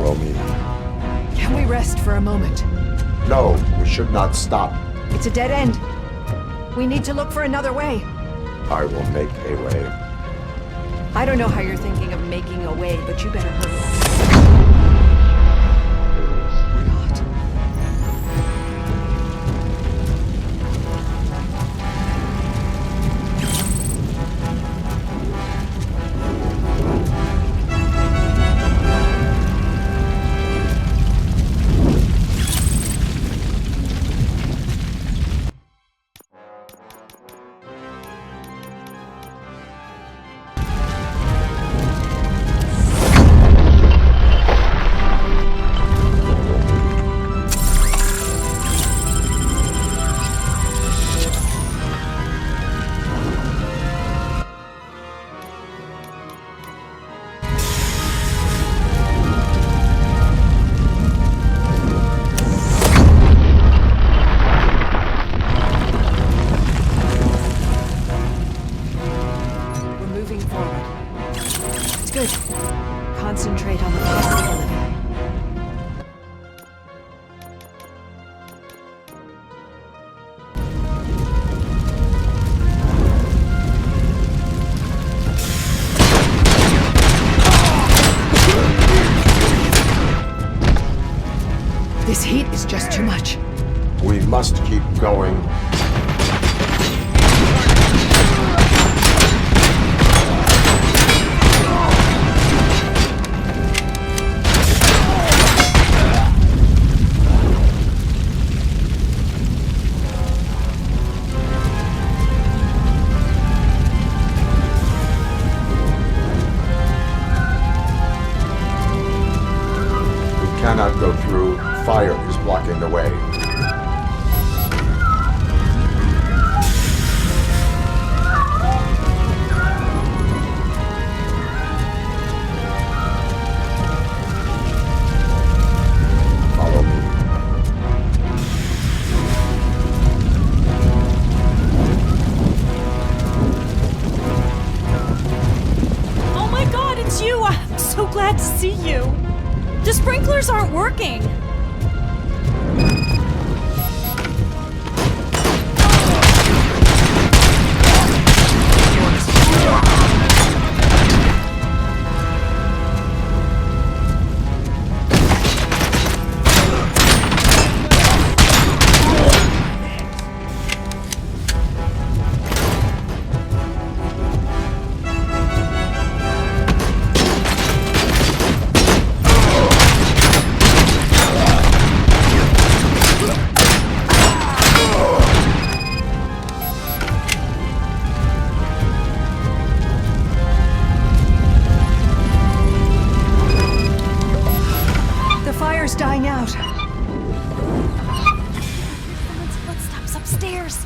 Follow me. Can we rest for a moment? No, we should not stop. It's a dead end. We need to look for another way. I will make a way. I don't know how you're thinking of making a way, but you better hurry. Concentrate on the possibility. This heat is just too much. We must keep going. Cannot go through. Fire is blocking the way. Follow me. Oh my God, it's you! I'm so glad to see you. The sprinklers aren't working! Dying out. Someone's footsteps upstairs.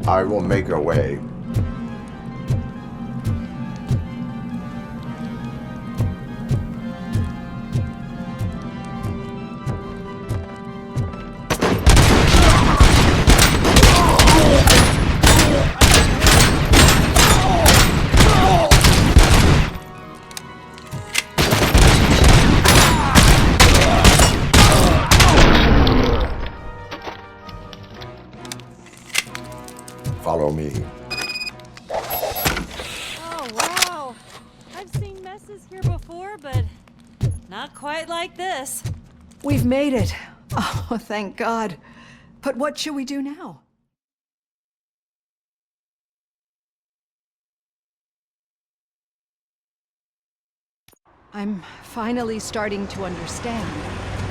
I will make a way. Follow me. Oh, wow. I've seen messes here before, but not quite like this. We've made it. Oh, thank God. But what should we do now? I'm finally starting to understand.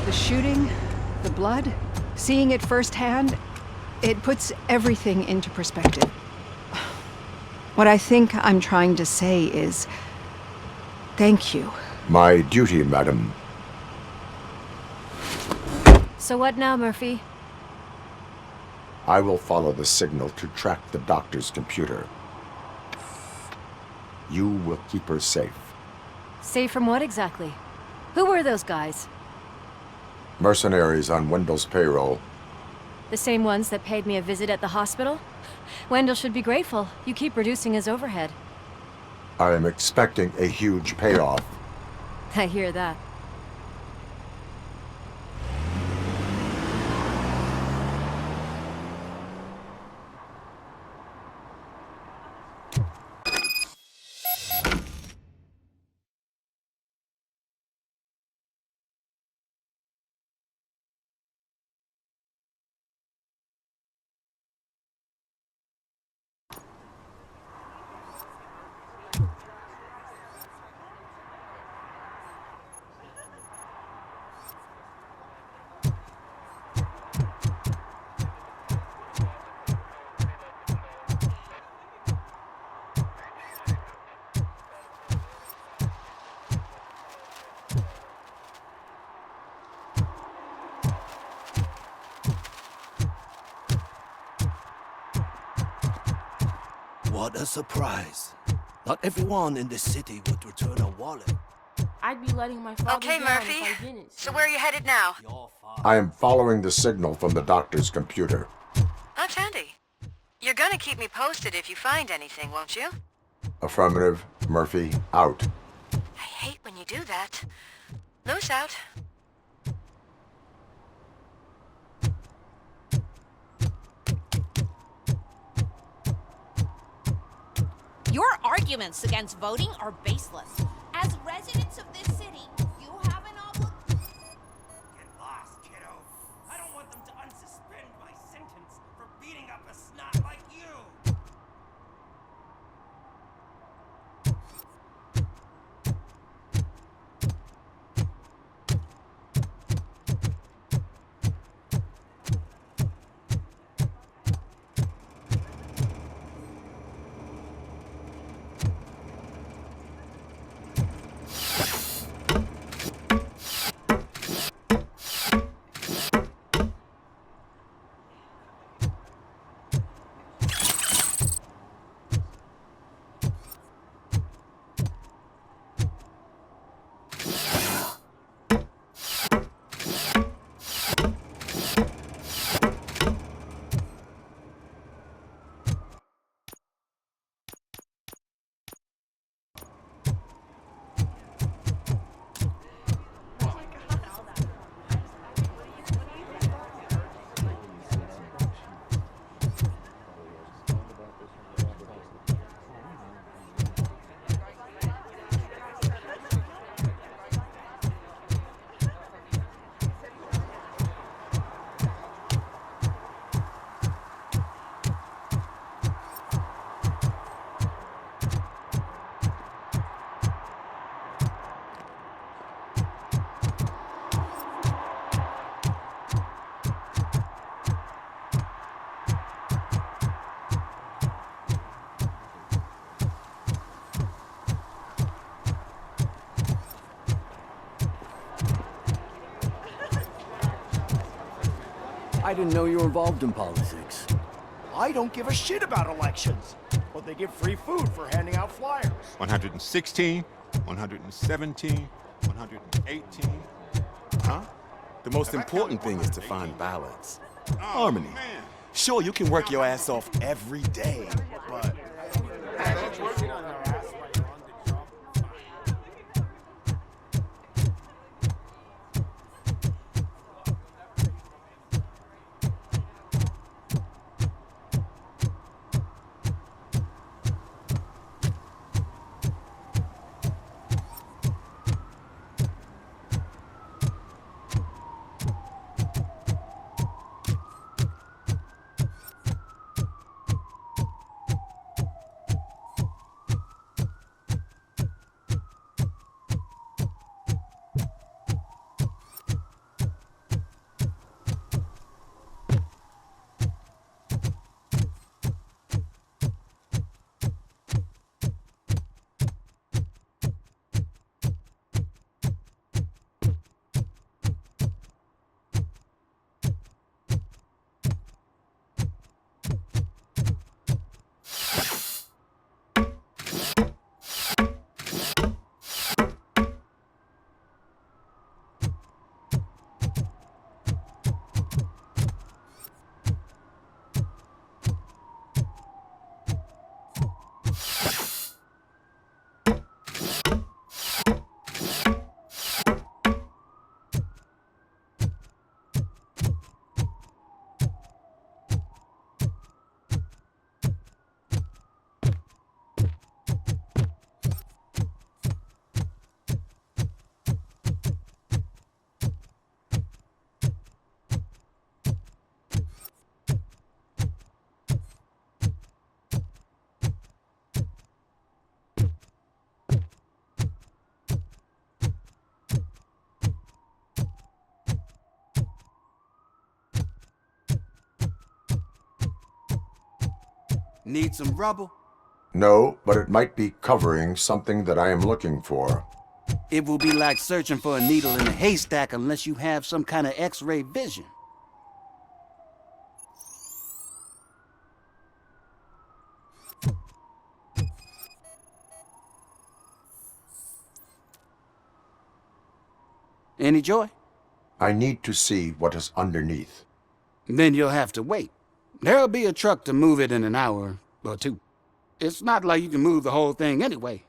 The shooting, the blood, seeing it firsthand, it puts everything into perspective. What I think I'm trying to say is, thank you. My duty, madam. So what now, Murphy? I will follow the signal to track the doctor's computer. You will keep her safe. Safe from what exactly? Who were those guys? Mercenaries on Wendell's payroll. The same ones that paid me a visit at the hospital? Wendell should be grateful. You keep reducing his overhead. I am expecting a huge payoff. I hear that. What a surprise. Not everyone in this city would return a wallet. I'd be letting my father Okay, down Murphy. if I didn't. So where are you headed now? Your father. I am following the signal from the doctor's computer. That's handy. You're gonna keep me posted if you find anything, won't you? Affirmative. Murphy, out. I hate when you do that. Loose out. Your arguments against voting are baseless. As residents of this city, you have an obligation. Get lost, kiddo. I don't want them to unsuspend my sentence for beating up a snot like you. I didn't know you were involved in politics. I don't give a shit about elections, but they give free food for handing out flyers. 116, 117, 118. Huh? The most important thing is to find balance. Harmony. Man. Sure, you can work your ass off every day, but Need some rubble? No, but it might be covering something that I am looking for. It will be like searching for a needle in a haystack unless you have some kind of X-ray vision. Any joy? I need to see what is underneath. Then you'll have to wait. There'll be a truck to move it in an hour or two. It's not like you can move the whole thing anyway.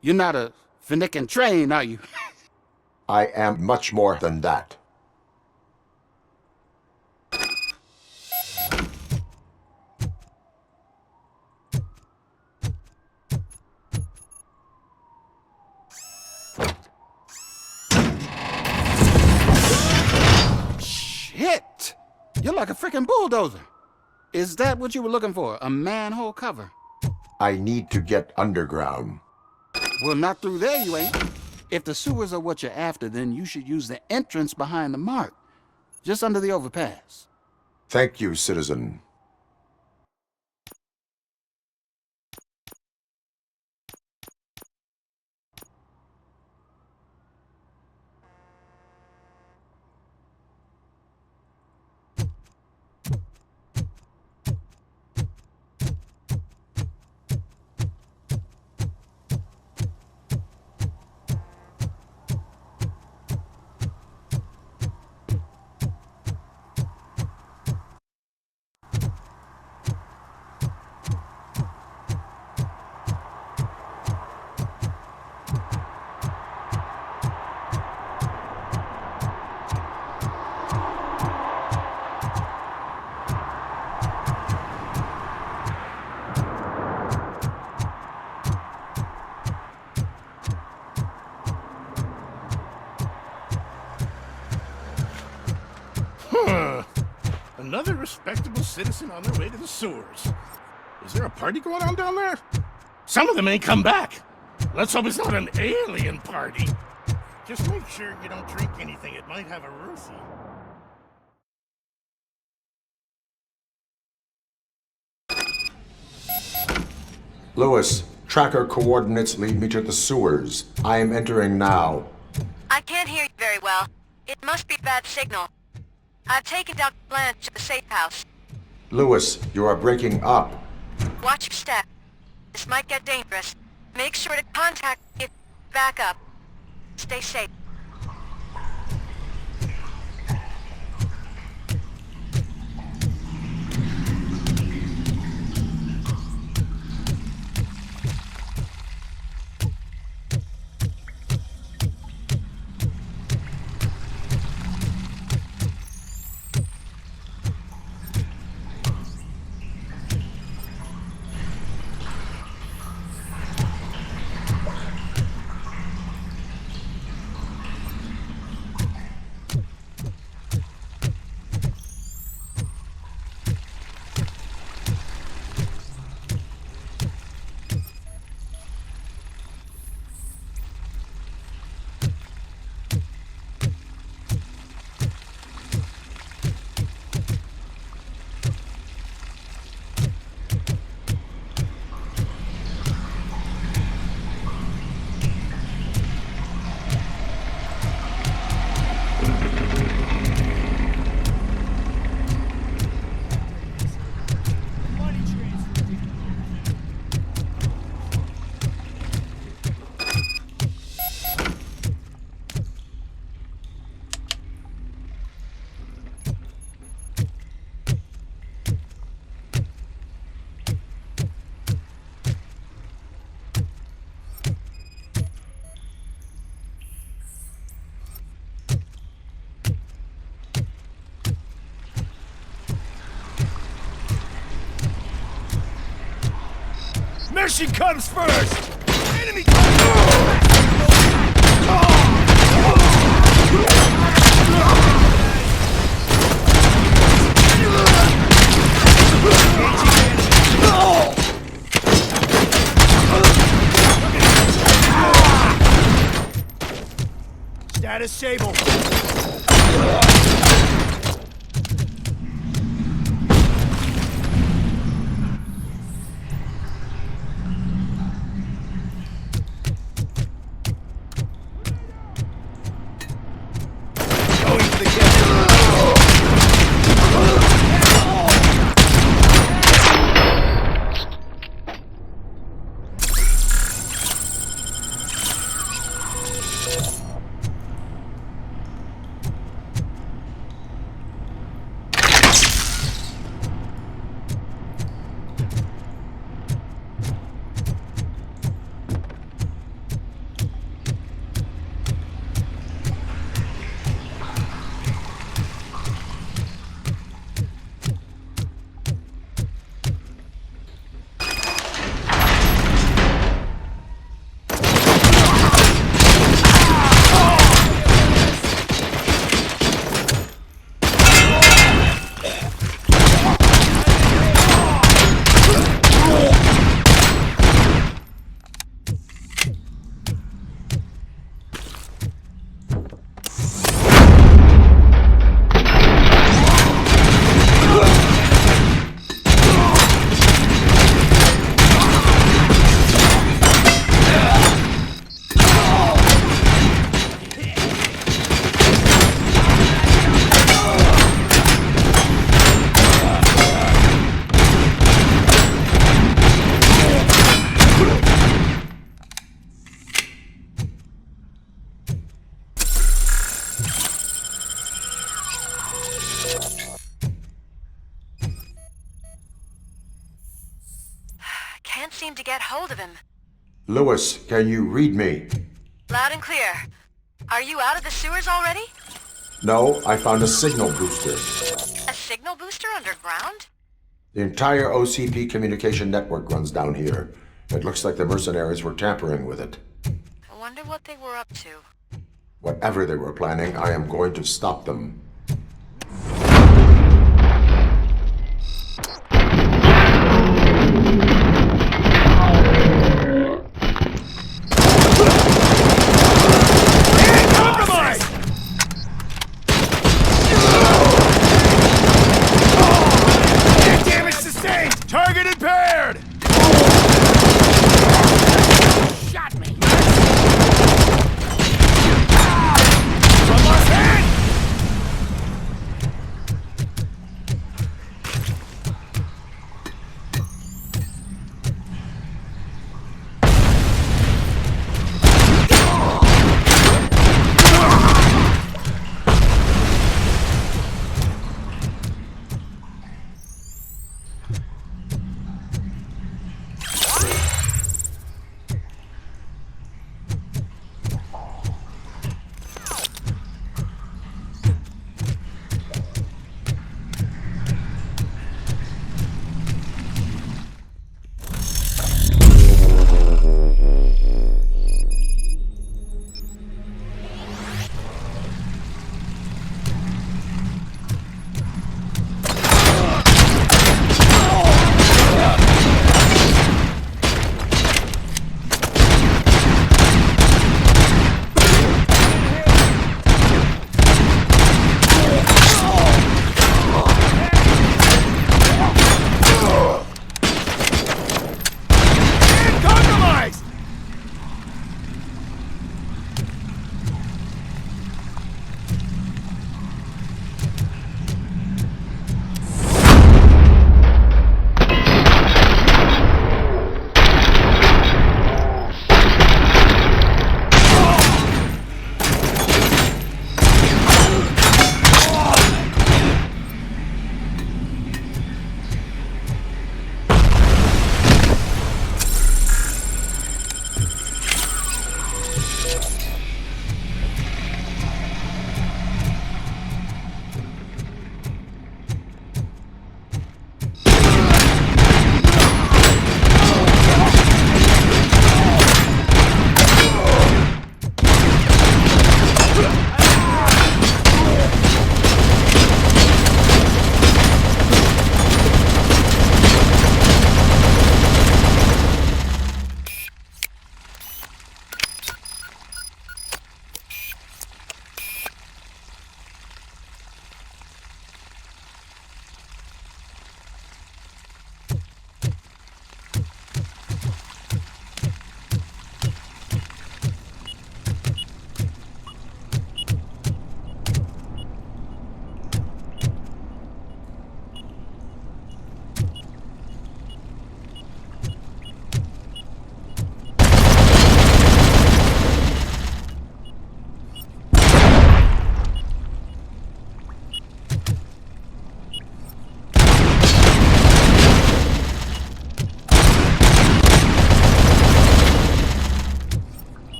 You're not a finicking train, are you? I am much more than that. Shit! You're like a freaking bulldozer. Is that what you were looking for? A manhole cover? I need to get underground. Well, not through there, you ain't. If the sewers are what you're after, then you should use the entrance behind the mark, just under the overpass. Thank you, citizen. Another respectable citizen on their way to the sewers. Is there a party going on down there? Some of them ain't come back. Let's hope it's not an alien party. Just make sure you don't drink anything. It might have a roofie. Lewis, tracker coordinates lead me to the sewers. I am entering now. I can't hear you very well. It must be a bad signal. I've taken Dr. Blanche to the safe house. Lewis, you are breaking up. Watch your step. This might get dangerous. Make sure to contact me if you back up. Stay safe. Mercy comes first! Enemy Status stable. seem to get hold of him. Lewis, can you read me? Loud and clear. Are you out of the sewers already? No, I found a signal booster. A signal booster underground? The entire OCP communication network runs down here. It looks like the mercenaries were tampering with it. I wonder what they were up to. Whatever they were planning, I am going to stop them. Target impaired! Shot me! From our head!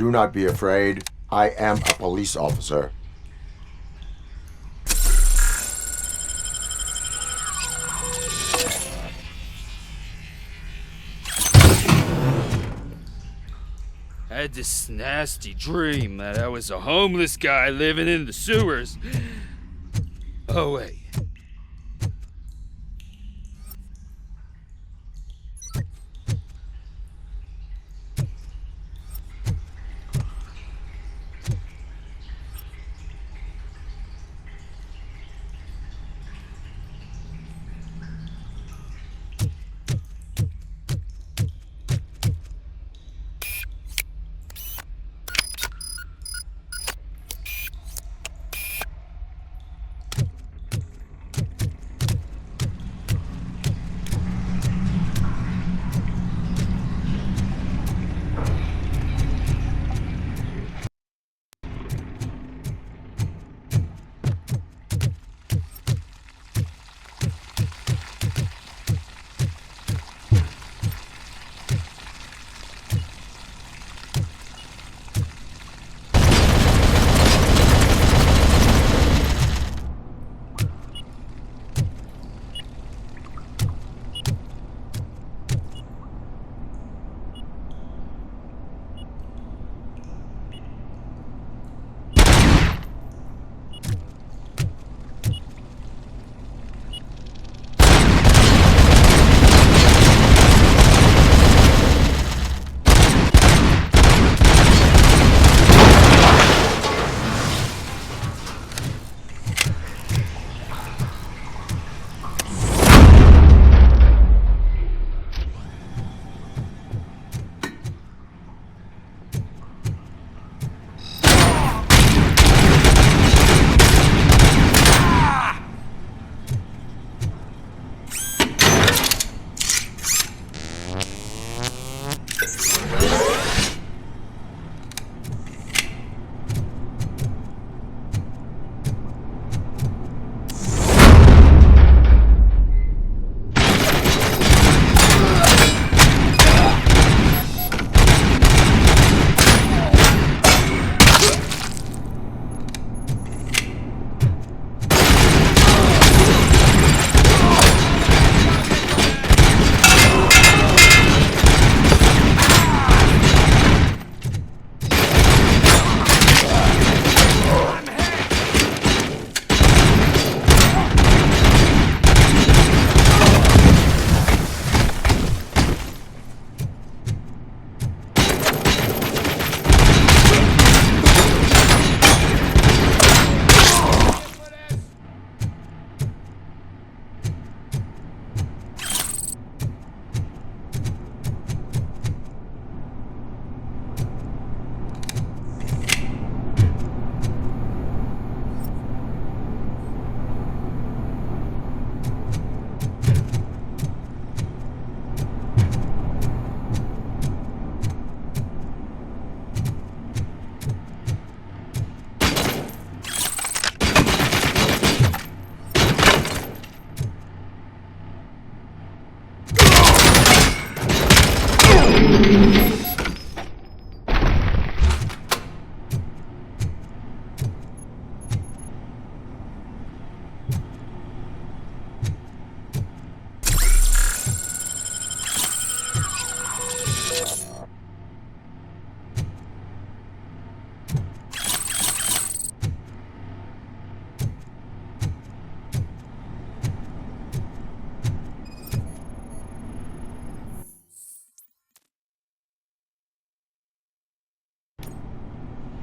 Do not be afraid. I am a police officer. I had this nasty dream that I was a homeless guy living in the sewers. Oh, wait.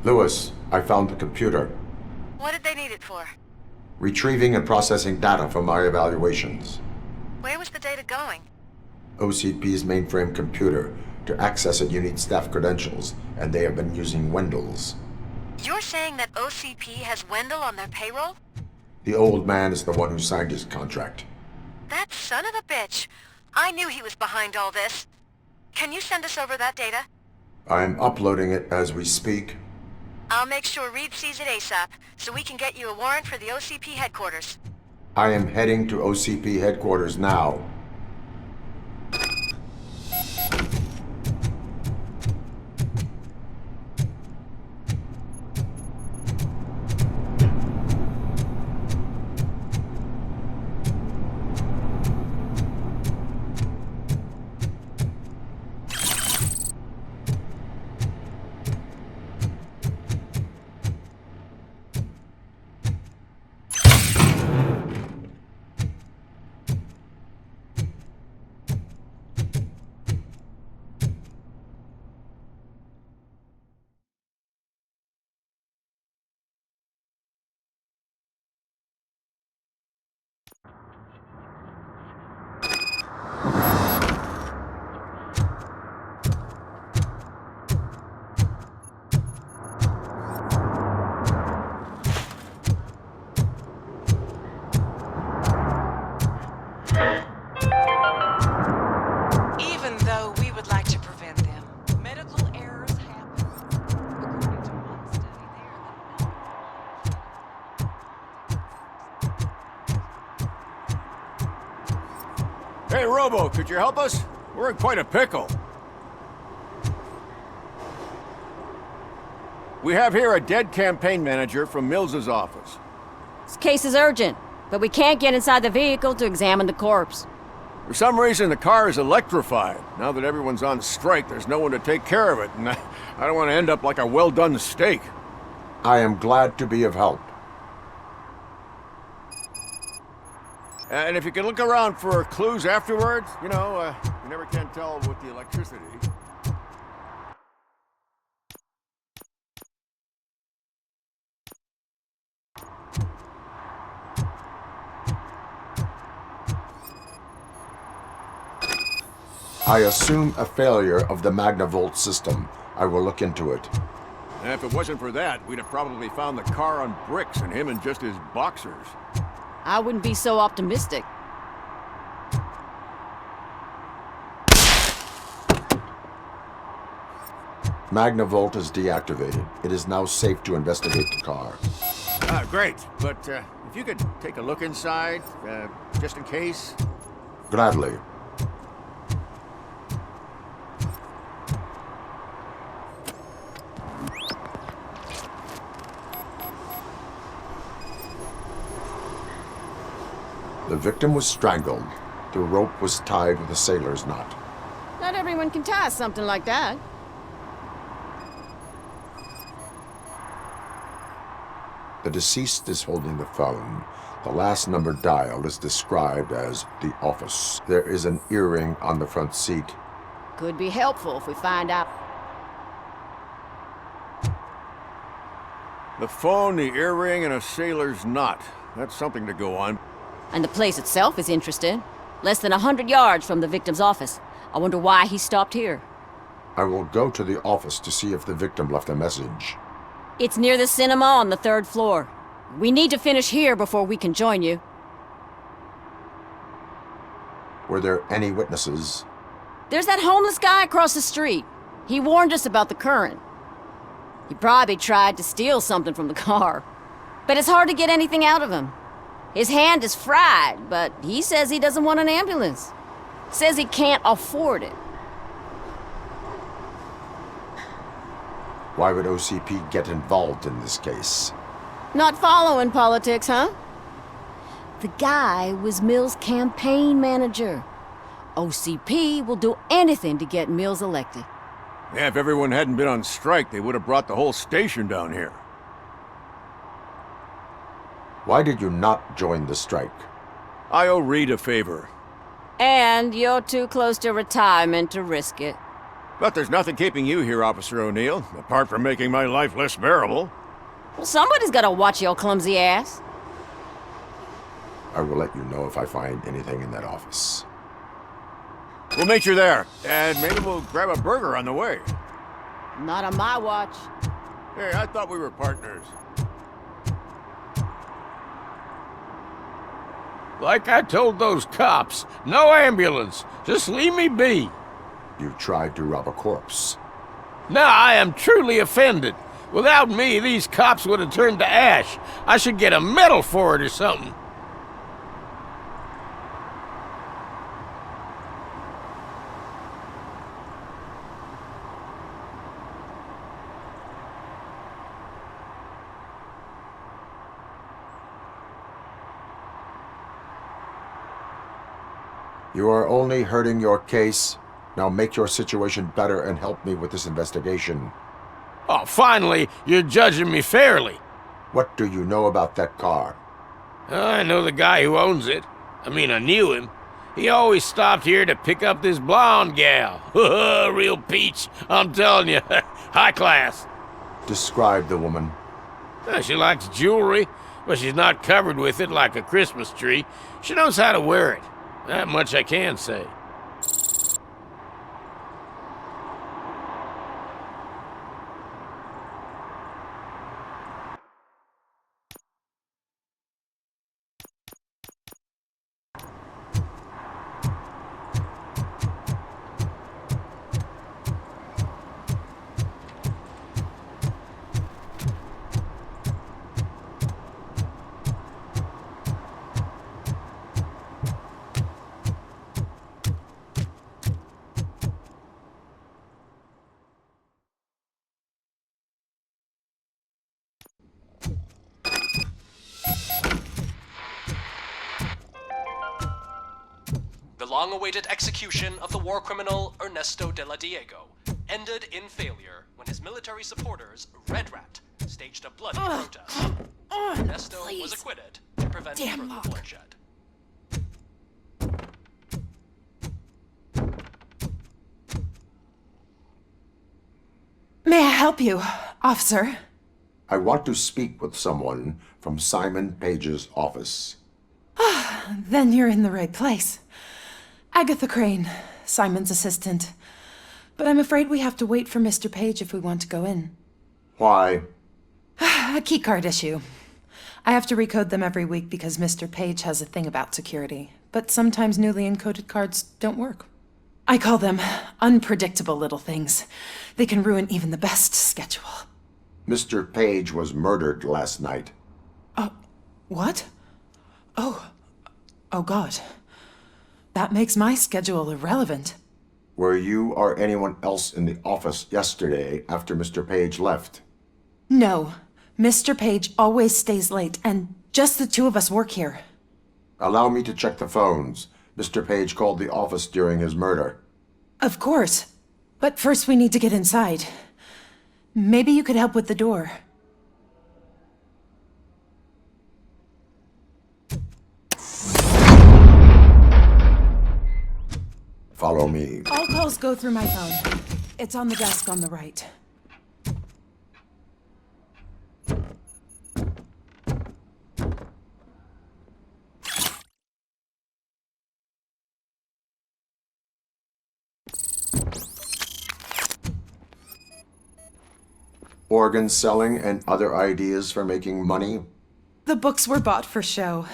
Lewis, I found the computer. What did they need it for? Retrieving and processing data from my evaluations. Where was the data going? OCP's mainframe computer. To access it, you need staff credentials, and they have been using Wendell's. You're saying that OCP has Wendell on their payroll? The old man is the one who signed his contract. That son of a bitch! I knew he was behind all this. Can you send us over that data? I'm uploading it as we speak. I'll make sure Reed sees it ASAP, so we can get you a warrant for the OCP headquarters. I am heading to OCP headquarters now. Hey, Robo, could you help us? We're in quite a pickle. We have here a dead campaign manager from Mills's office. This case is urgent, but we can't get inside the vehicle to examine the corpse. For some reason, the car is electrified. Now that everyone's on strike, there's no one to take care of it, and I don't want to end up like a well-done steak. I am glad to be of help. And if you can look around for clues afterwards, you know, you never can tell with the electricity. I assume a failure of the Magnavolt system. I will look into it. And if it wasn't for that, we'd have probably found the car on bricks and him in just his boxers. I wouldn't be so optimistic. Magnavolt is deactivated. It is now safe to investigate the car. Great. But if you could take a look inside, just in case. Gladly. The victim was strangled. The rope was tied with a sailor's knot. Not everyone can tie something like that. The deceased is holding the phone. The last number dialed is described as the office. There is an earring on the front seat. Could be helpful if we find out. The phone, the earring, and a sailor's knot. That's something to go on. And the place itself is interesting. Less than 100 yards from the victim's office. I wonder why he stopped here. I will go to the office to see if the victim left a message. It's near the cinema on the 3rd floor. We need to finish here before we can join you. Were there any witnesses? There's that homeless guy across the street. He warned us about the current. He probably tried to steal something from the car. But it's hard to get anything out of him. His hand is fried, but he says he doesn't want an ambulance. Says he can't afford it. Why would OCP get involved in this case? Not following politics, huh? The guy was Mills' campaign manager. OCP will do anything to get Mills elected. Yeah, if everyone hadn't been on strike, they would have brought the whole station down here. Why did you not join the strike? I owe Reed a favor. And you're too close to retirement to risk it. But there's nothing keeping you here, Officer O'Neill, apart from making my life less bearable. Well, somebody's gotta watch your clumsy ass. I will let you know if I find anything in that office. We'll meet you there, and maybe we'll grab a burger on the way. Not on my watch. Hey, I thought we were partners. Like I told those cops, no ambulance. Just leave me be. You tried to rob a corpse. Now I am truly offended. Without me, these cops would have turned to ash. I should get a medal for it or something. You are only hurting your case. Now make your situation better and help me with this investigation. Oh, finally, you're judging me fairly. What do you know about that car? I know the guy who owns it. I mean, I knew him. He always stopped here to pick up this blonde gal. Real peach, I'm telling you. High class. Describe the woman. She likes jewelry, but she's not covered with it like a Christmas tree. She knows how to wear it. That much I can say. long-awaited execution of the war criminal Ernesto de la Diego ended in failure when his military supporters, Red Rat, staged a bloody protest. Ernesto was acquitted to prevent further bloodshed. May I help you, officer? I want to speak with someone from Simon Page's office. Then you're in the right place. Agatha Crane, Simon's assistant. But I'm afraid we have to wait for Mr. Page if we want to go in. Why? A keycard issue. I have to recode them every week because Mr. Page has a thing about security. But sometimes newly encoded cards don't work. I call them unpredictable little things. They can ruin even the best schedule. Mr. Page was murdered last night. What? Oh God. That makes my schedule irrelevant. Were you or anyone else in the office yesterday after Mr. Page left? No. Mr. Page always stays late, and just the two of us work here. Allow me to check the phones. Mr. Page called the office during his murder. Of course. But first we need to get inside. Maybe you could help with the door. Follow me. All calls go through my phone. It's on the desk on the right. Organ selling and other ideas for making money? The books were bought for show.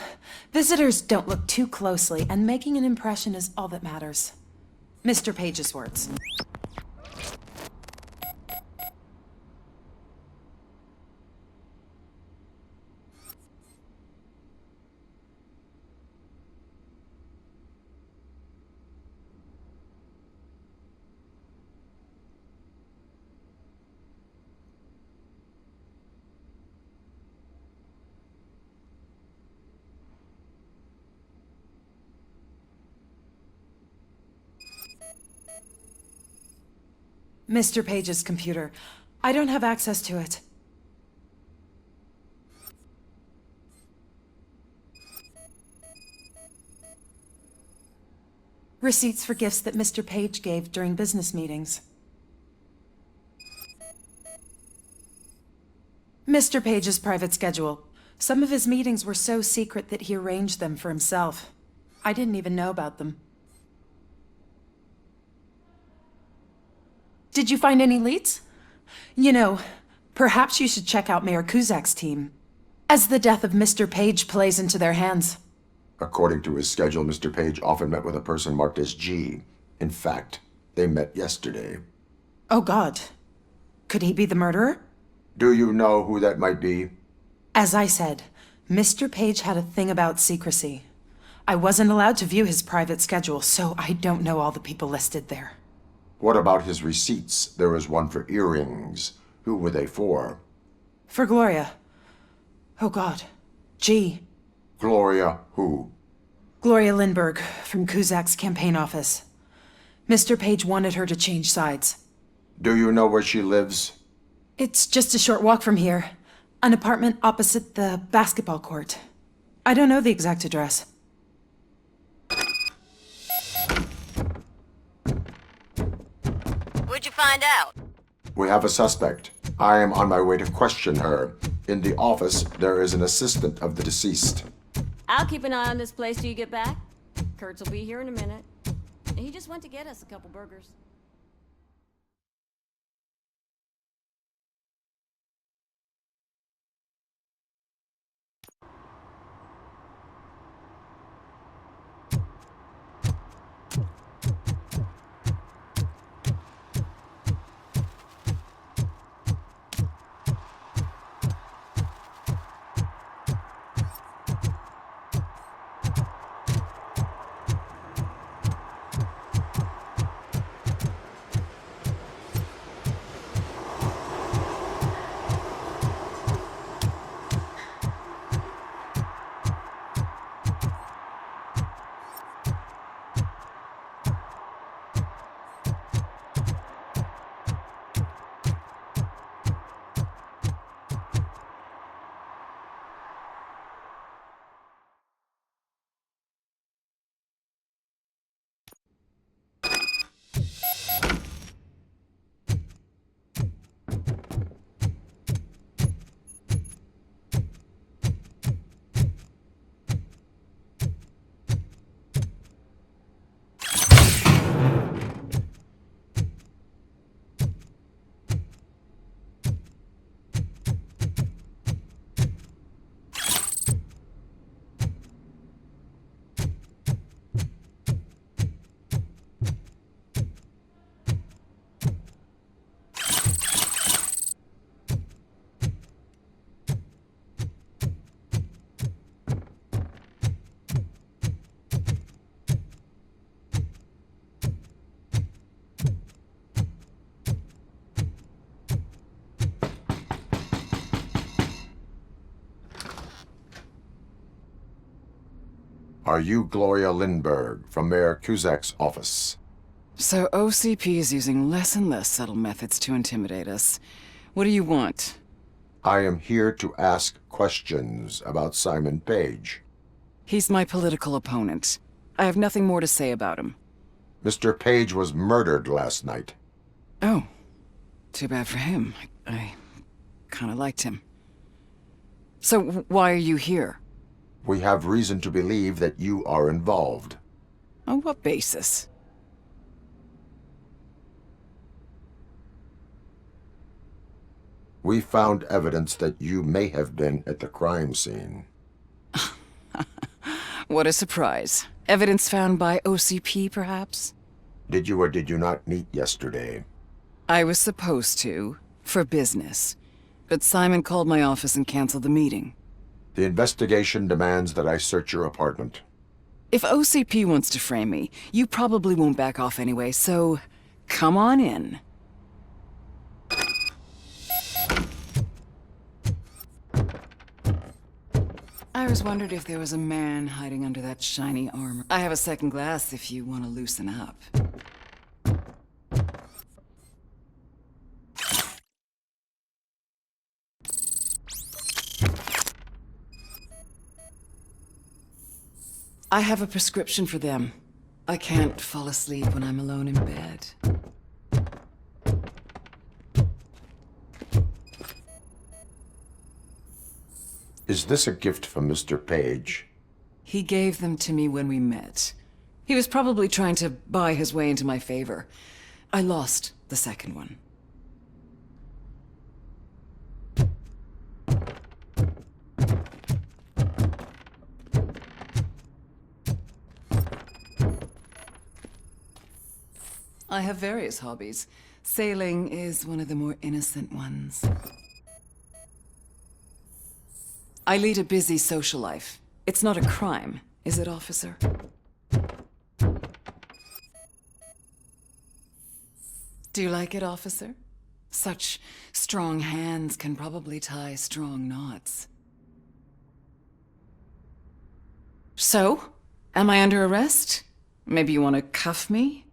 Visitors don't look too closely, and making an impression is all that matters. Mr. Page's words. Mr. Page's computer. I don't have access to it. Receipts for gifts that Mr. Page gave during business meetings. Mr. Page's private schedule. Some of his meetings were so secret that he arranged them for himself. I didn't even know about them. Did you find any leads? You know, perhaps you should check out Mayor Kuzak's team, as the death of Mr. Page plays into their hands. According to his schedule, Mr. Page often met with a person marked as G. In fact, they met yesterday. Oh God. Could he be the murderer? Do you know who that might be? As I said, Mr. Page had a thing about secrecy. I wasn't allowed to view his private schedule, so I don't know all the people listed there. What about his receipts? There was one for earrings. Who were they for? For Gloria. Oh God. G. Gloria who? Gloria Lindbergh, from Kuzak's campaign office. Mr. Page wanted her to change sides. Do you know where she lives? It's just a short walk from here. An apartment opposite the basketball court. I don't know the exact address. What'd you find out? We have a suspect. I am on my way to question her. In the office, there is an assistant of the deceased. I'll keep an eye on this place till you get back. Kurtz will be here in a minute. He just went to get us a couple burgers. Are you Gloria Lindbergh from Mayor Cusack's office? So OCP is using less and less subtle methods to intimidate us. What do you want? I am here to ask questions about Simon Page. He's my political opponent. I have nothing more to say about him. Mr. Page was murdered last night. Oh. Too bad for him. I kinda liked him. So why are you here? We have reason to believe that you are involved. On what basis? We found evidence that you may have been at the crime scene. What a surprise. Evidence found by OCP, perhaps? Did you or did you not meet yesterday? I was supposed to, for business. But Simon called my office and canceled the meeting. The investigation demands that I search your apartment. If OCP wants to frame me, you probably won't back off anyway, so come on in. I was wondering if there was a man hiding under that shiny armor. I have a second glass if you want to loosen up. I have a prescription for them. I can't fall asleep when I'm alone in bed. Is this a gift from Mr. Page? He gave them to me when we met. He was probably trying to buy his way into my favor. I lost the second one. I have various hobbies. Sailing is one of the more innocent ones. I lead a busy social life. It's not a crime, is it, officer? Do you like it, officer? Such strong hands can probably tie strong knots. So, am I under arrest? Maybe you want to cuff me?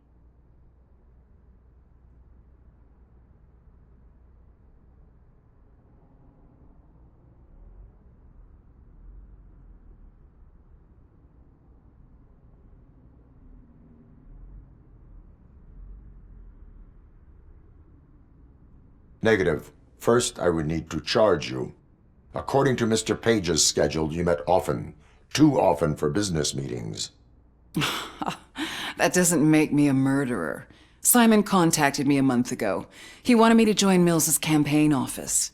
Negative. First, I would need to charge you. According to Mr. Page's schedule, you met often. Too often for business meetings. That doesn't make me a murderer. Simon contacted me a month ago. He wanted me to join Mills's campaign office.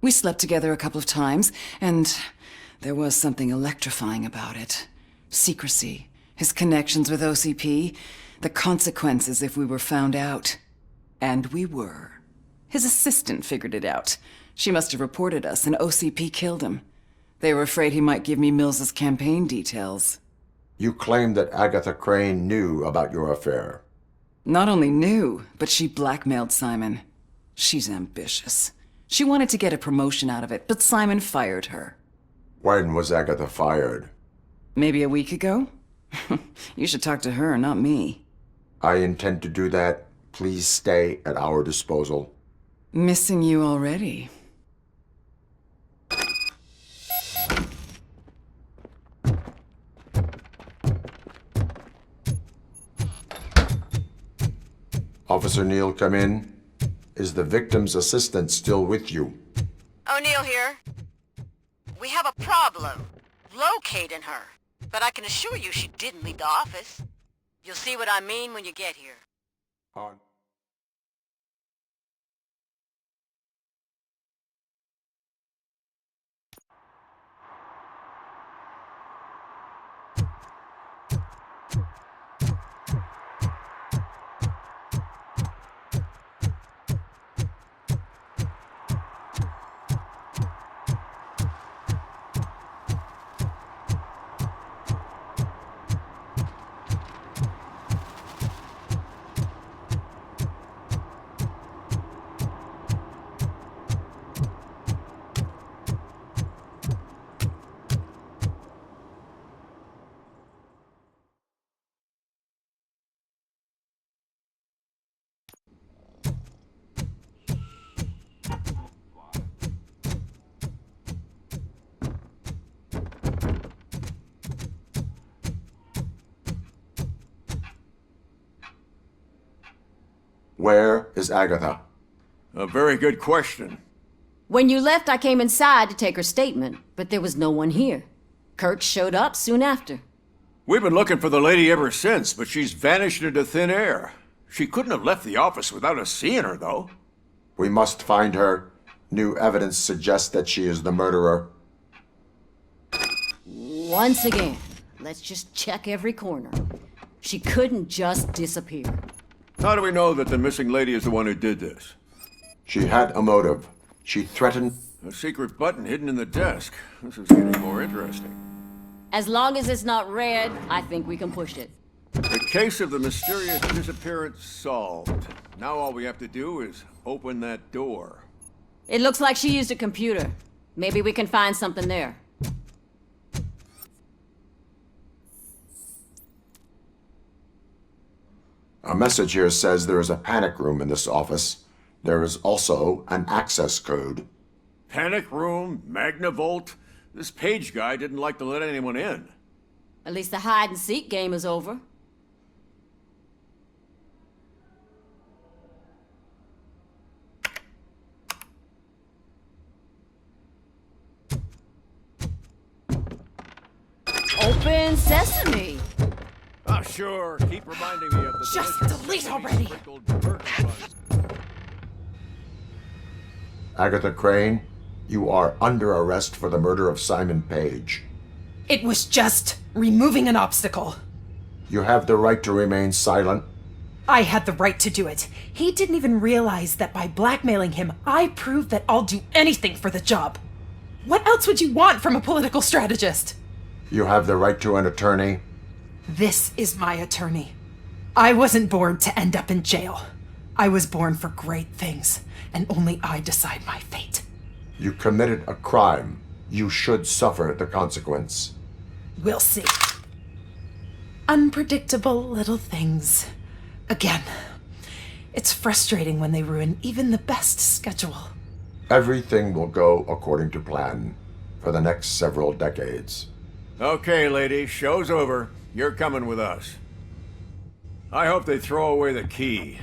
We slept together a couple of times, and there was something electrifying about it. Secrecy, his connections with OCP, the consequences if we were found out. And we were. His assistant figured it out. She must have reported us, and OCP killed him. They were afraid he might give me Mills's campaign details. You claim that Agatha Crane knew about your affair. Not only knew, but she blackmailed Simon. She's ambitious. She wanted to get a promotion out of it, but Simon fired her. When was Agatha fired? Maybe a week ago? You should talk to her, not me. I intend to do that. Please stay at our disposal. Missing you already. Officer Neal, come in. Is the victim's assistant still with you? O'Neill here. We have a problem locating her, but I can assure you she didn't leave the office. You'll see what I mean when you get here. On. Where is Agatha? A very good question. When you left, I came inside to take her statement, but there was no one here. Kurt showed up soon after. We've been looking for the lady ever since, but she's vanished into thin air. She couldn't have left the office without us seeing her, though. We must find her. New evidence suggests that she is the murderer. Once again, let's just check every corner. She couldn't just disappear. How do we know that the missing lady is the one who did this? She had a motive. She threatened... A secret button hidden in the desk. This is getting more interesting. As long as it's not red, I think we can push it. The case of the mysterious disappearance solved. Now all we have to do is open that door. It looks like she used a computer. Maybe we can find something there. A message here says there is a panic room in this office. There is also an access code. Panic room, Magnavolt. This Page guy didn't like to let anyone in. At least the hide-and-seek game is over. Open sesame! Ah, sure. Keep reminding me of the Just delete already! Agatha Crane, you are under arrest for the murder of Simon Page. It was just removing an obstacle. You have the right to remain silent. I had the right to do it. He didn't even realize that by blackmailing him, I proved that I'll do anything for the job. What else would you want from a political strategist? You have the right to an attorney. This is my attorney. I wasn't born to end up in jail. I was born for great things, and only I decide my fate. You committed a crime. You should suffer the consequence. We'll see. Unpredictable little things. Again, it's frustrating when they ruin even the best schedule. Everything will go according to plan for the next several decades. Okay, lady, show's over. You're coming with us. I hope they throw away the key.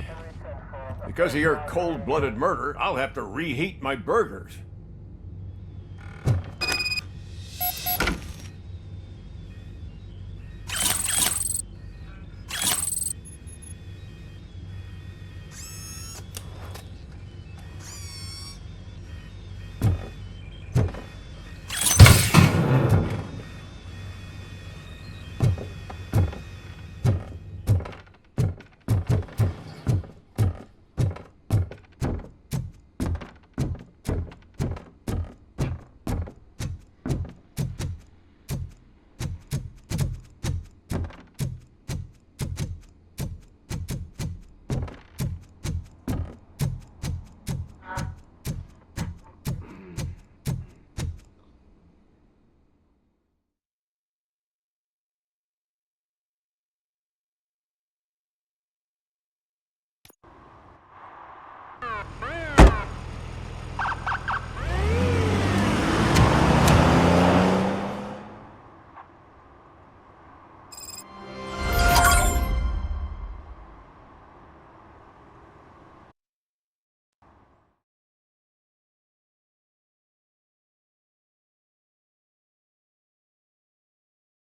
Because of your cold-blooded murder, I'll have to reheat my burgers.